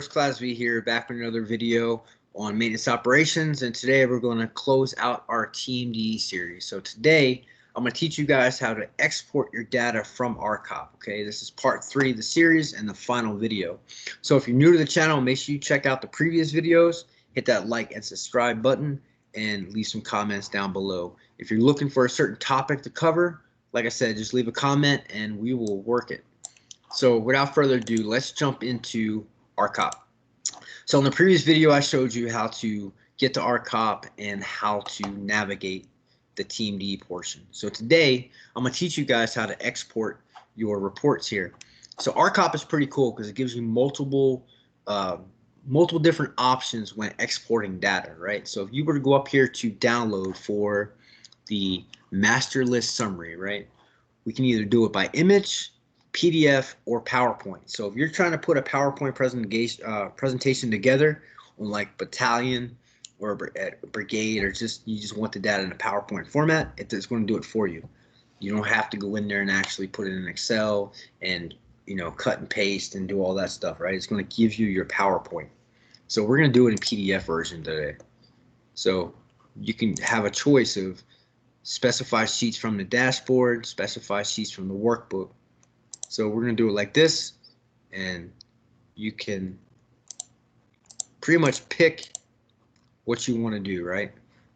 Class V here, back with another video on maintenance operations, and today we're going to close out our TMDE series. So today I'm going to teach you guys how to export your data from ARCOP. Okay, this is part 3 of the series and the final video. So if you're new to the channel, make sure you check out the previous videos, hit that like and subscribe button, and leave some comments down below. If you're looking for a certain topic to cover, like I said, just leave a comment and we will work it. So without further ado, let's jump into ARCOP. So in the previous video, I showed you how to get to ARCOP and how to navigate the TMDE portion. So today, I'm going to teach you guys how to export your reports here. So ARCOP is pretty cool because it gives you multiple different options when exporting data, right? So if you were to go up here to download for the master list summary, right? We can either do it by image, PDF, or PowerPoint. So if you're trying to put a PowerPoint presentation together on like battalion or brigade, or you just want the data in a PowerPoint format, it's going to do it for you. You don't have to go in there and actually put it in Excel and cut and paste and do all that stuff, right? It's going to give you your PowerPoint. So we're going to do it in PDF version today. So you can have a choice of specify sheets from the dashboard, specify sheets from the workbook. So we're going to do it like this, and you can pretty much pick what you want to do, right?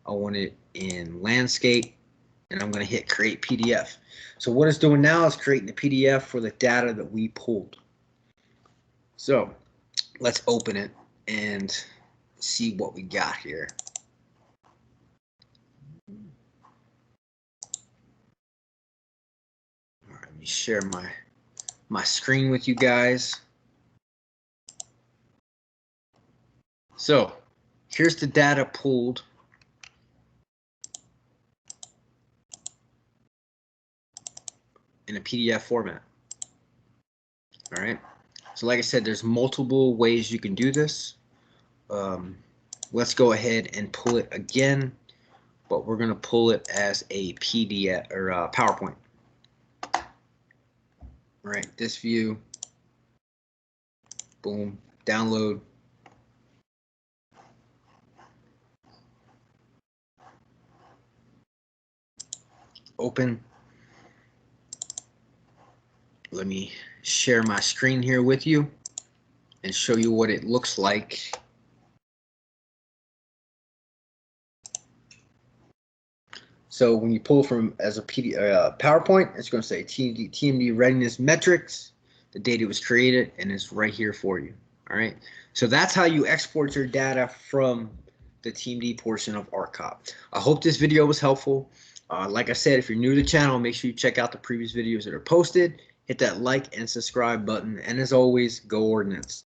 I want it in landscape, and I'm going to hit create PDF. So what it's doing now is creating the PDF for the data that we pulled. So let's open it and see what we got here. All right, let me share my screen with you guys. So here's the data pulled in a PDF format. All right. So like I said, there's multiple ways you can do this. Let's go ahead and pull it again, but we're going to pull it as a PDF or a PowerPoint. All right, this view, boom, download. Open. Let me share my screen here with you and show you what it looks like. So when you pull from as a PowerPoint, it's going to say TMD readiness metrics. The data was created and it's right here for you. All right. So that's how you export your data from the TMD portion of ARCOP. I hope this video was helpful. Like I said, if you're new to the channel, make sure you check out the previous videos that are posted. Hit that like and subscribe button. And as always, go Ordnance.